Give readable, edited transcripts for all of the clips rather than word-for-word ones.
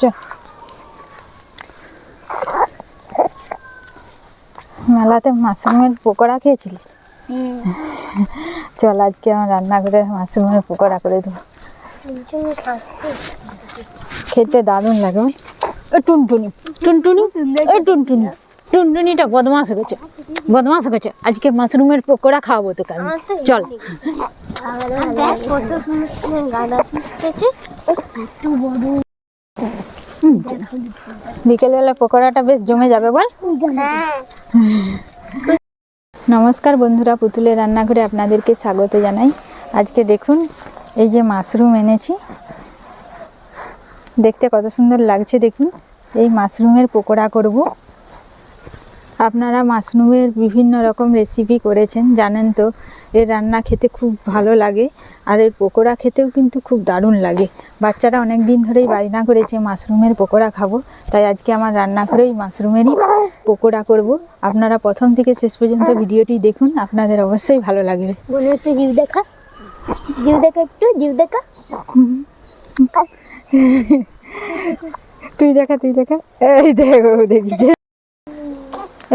চ মেলাতে মাশরুমের পকোড়া খেয়েছিলিস? চল আজকে আমার রান্না করে মাশরুমের পকোড়া করে দেবো। খেতে দারুণ লাগে। টুনটুনি টুনটুনি টুনটুনি টুনটুনিটা বদমাশ হয়েছে আজকে মাশরুমের পকোড়া খাওয়াবো তোকে আমি। চল বিকেলবেলা পকোড়াটা বেশ জমে যাবে বল। নমস্কার বন্ধুরা, পুতুলের রান্নাঘরে আপনাদেরকে স্বাগত জানাই। আজকে দেখুন এই যে মাশরুম এনেছি, দেখতে কত সুন্দর লাগছে। দেখুন এই মাশরুমের পকোড়া করব। আপনারা মাশরুমের বিভিন্ন রকম রেসিপি করেছেন, জানেন তো। এর রান্না খেতে খুব ভালো লাগে, আর এর পকোড়া খেতেও কিন্তু খুব দারুণ লাগে। বাচ্চারা অনেক দিন ধরেই বায়না করেছে মাশরুমের পকোড়া খাবো, তাই আজকে আমার রান্নাঘরেই মাশরুমেরই পকোড়া করব। আপনারা প্রথম থেকে শেষ পর্যন্ত ভিডিওটি দেখুন, আপনাদের অবশ্যই ভালো লাগবে। একটু জিভ দেখা, একটু জিভ দেখা। তুই দেখা এই দেখো, দেখছি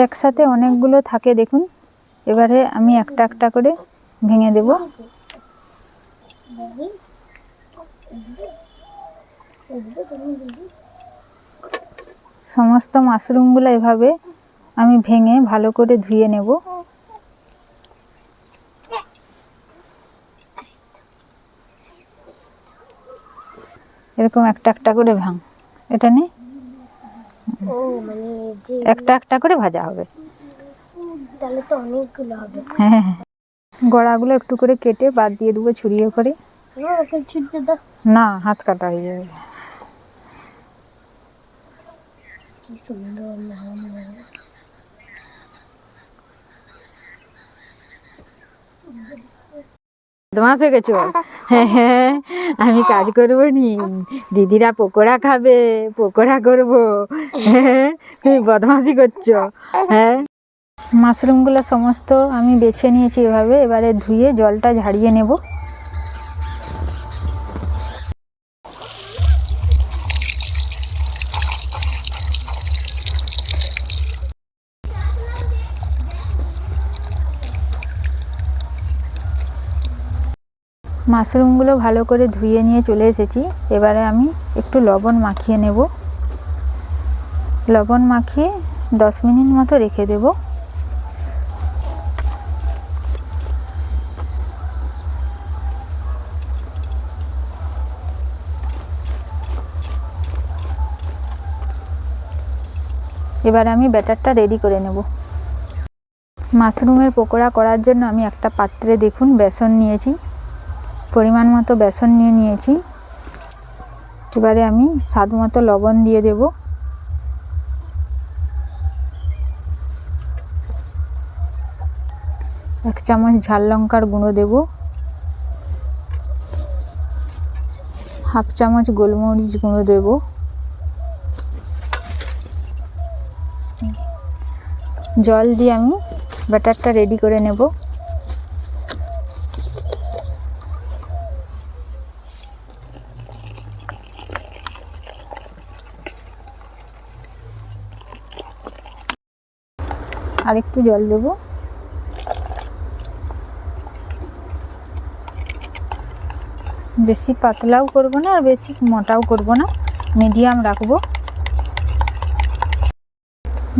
একসাথে অনেকগুলো থাকে। দেখুন এবারে আমি একটা একটা করে ভেঙে দেব। সমস্ত মাশরুমগুলো এভাবে আমি ভেঙে ভালো করে ধুয়ে নেব। এরকম একটা একটা করে ভাঙ, এটা নে। একটা একটা করে ভাজা হবে, তাহলে তো অনেকগুলো হবে। হ্যাঁ, গড়াগুলো একটু করে কেটে বাদ দিয়ে দেবো ছুরিয়ে করে। না, হাত কাটা হয়ে যাবে। কি সুন্দর বদমাশ হয়ে গেছো। হ্যাঁ, আমি কাজ করবো নি, দিদিরা পকোড়া খাবে, পকোড়া করবো। হ্যাঁ, তুমি বদমাশি করছো। হ্যাঁ, মাশরুমগুলো সমস্ত আমি বেছে নিয়েছি এভাবে। এবারে ধুয়ে জলটা ঝাড়িয়ে নেব। মাশরুমগুলো ভালো করে ধুয়ে নিয়ে চলে এসেছি। এবারে আমি একটু লবণ মাখিয়ে নেব। লবণ মাখিয়ে 10 মিনিট মতো রেখে দেব। এবার আমি ব্যাটারটা রেডি করে নেব। মাশরুমের পকোড়া করার জন্য আমি একটা পাত্রে দেখুন বেসন নিয়েছি, পরিমাণ মতো বেসন নিয়েছি। এবারে আমি স্বাদ মতো লবণ দিয়ে দেব। এক চামচ ঝাল লঙ্কার গুঁড়ো দেব, হাফ চামচ গোলমরিচ গুঁড়ো দেব, জল দিয়ে আমি ব্যাটারটা রেডি করে নেব। আর একটু জল দেব। বেশি পাতলাও করব না আর বেশি মোটাও করব না, মিডিয়াম রাখবো।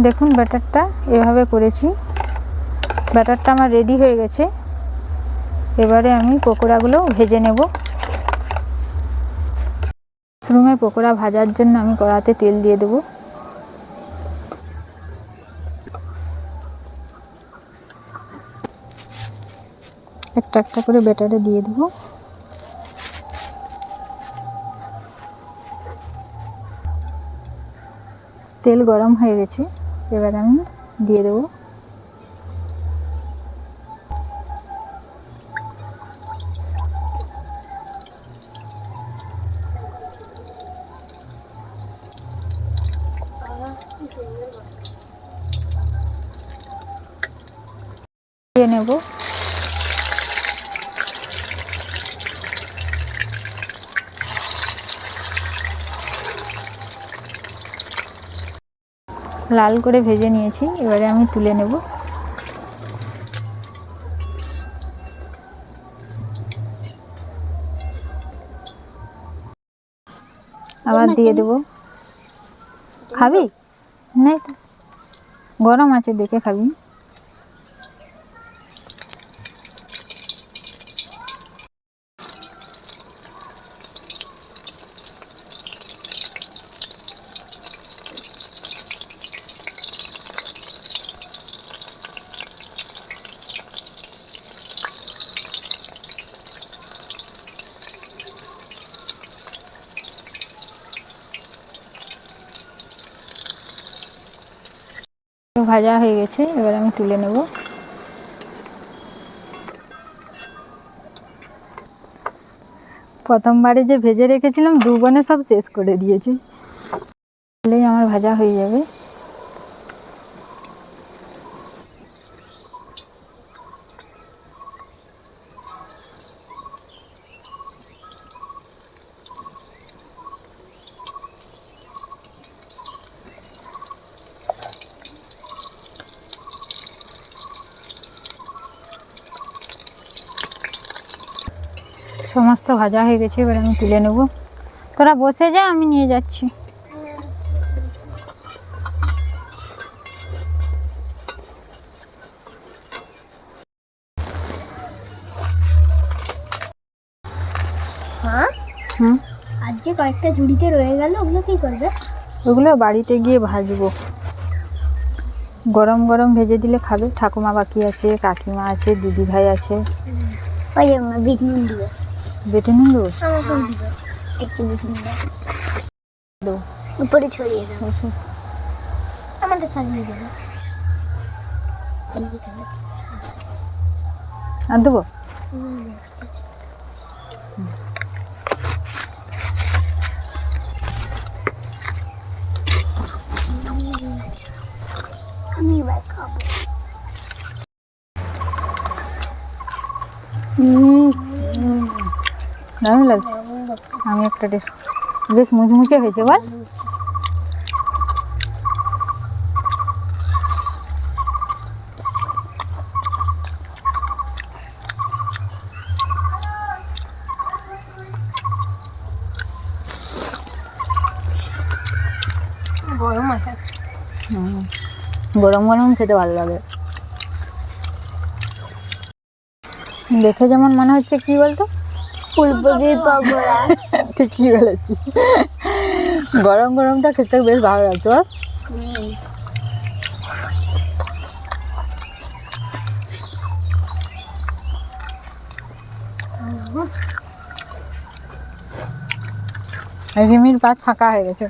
দেখুন ব্যাটারটা এভাবে করেছি। ব্যাটারটা আমার রেডি হয়ে গেছে। এবারে আমি পকোড়াগুলো ভেজে নেব। মাশরুমের পকোড়া ভাজার জন্য আমি কড়াতে তেল দিয়ে দেব। একটা একটা করে ব্যাটারে দিয়ে দেব। তেল গরম হয়ে গেছে, এবার আমি দিয়ে দেব। দিয়ে নেব। লাল করে ভেজে নিয়েছি, এবারে আমি তুলে নেব। আবার দিয়ে দেব। খাবি? নেই তো, গরম আছে, দেখে খাবি। ভাজা হয়ে গেছে, এবার আমি তুলে নেব। প্রথমবারে যে ভেজে রেখেছিলাম, দু বোনে সব শেষ করে দিয়েছি। তাহলেই আমার ভাজা হয়ে যাবে। সমস্ত ভাজা হয়ে গেছে, এবার আমি তুলে নেব। তোরা বসে যা, আমি নিয়ে যাচ্ছি। হ্যাঁ, হুম, আর যে কয়েকটা ঝুড়িতে রয়ে গেল ওগুলো কি করবে? ওগুলো বাড়িতে গিয়ে ভাজবো। গরম গরম ভেজে দিলে খাবে। ঠাকুমা বাকি আছে, কাকিমা আছে, দিদি ভাই আছে। ওই যে বিট নুন দিবে, বেটে নুন দেবো? আমাকেও দিবে একটু বিট নুন দেবো। উপরে ছড়িয়ে দেবো, বসে। আমাদের সাজিয়ে দেবে। আর দেবো? আমি এবার খাবো। দারুণ লাগছে। আমি একটা টেস্ট, বেশ মুচমুচে হয়েছে বল। গরম আছে, গরম গরম খেতে ভালো লাগে। দেখে যেমন মনে হচ্ছে, কি বলতো, ফুলকপির পকোড়া। ঠিকই বলেছিস। গরম গরমটা খেতে বেশ ভালো লাগতো। রিমির পাত ফাঁকা হয়ে গেছে।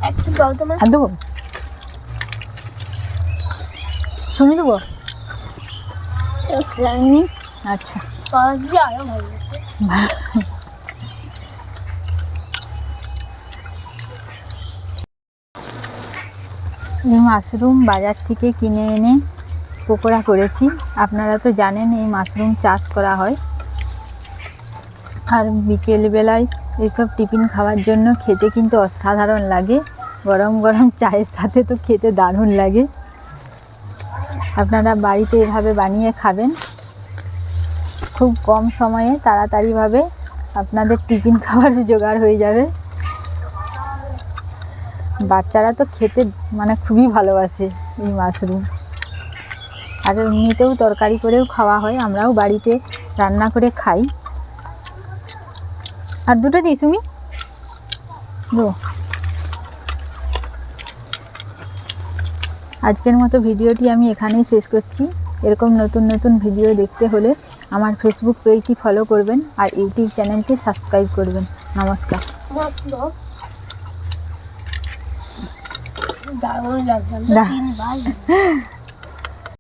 একটু দাও তোমার। আর দেবো? শুনে দেবো? আচ্ছা, সবজি আরো ভালো লাগে। এই মাশরুম বাজার থেকে কিনে এনে পকোড়া করেছি। আপনারা তো জানেন এই মাশরুম চাষ করা হয়। আর বিকেলবেলায় এইসব টিফিন খাওয়ার জন্য খেতে কিন্তু অসাধারণ লাগে। গরম গরম চায়ের সাথে তো খেতে দারুণ লাগে। আপনারা বাড়িতে এভাবে বানিয়ে খাবেন, খুব কম সময়ে তাড়াতাড়িভাবে আপনাদের টিফিন খাবার জোগাড় হয়ে যাবে। বাচ্চারা তো খেতে মানে খুবই ভালোবাসে এই মাশরুম। আর এমনিতেও তরকারি করেও খাওয়া হয়, আমরাও বাড়িতে রান্না করে খাই। আর দুটো দিই সুমি, আজকের মতো ভিডিওটি আমি এখানেই শেষ করছি। এরকম নতুন নতুন ভিডিও দেখতে হলে আমার ফেসবুক পেজটি ফলো করবেন আর ইউটিউব চ্যানেলটি সাবস্ক্রাইব করবেন। নমস্কার। দারুণ লাগবে।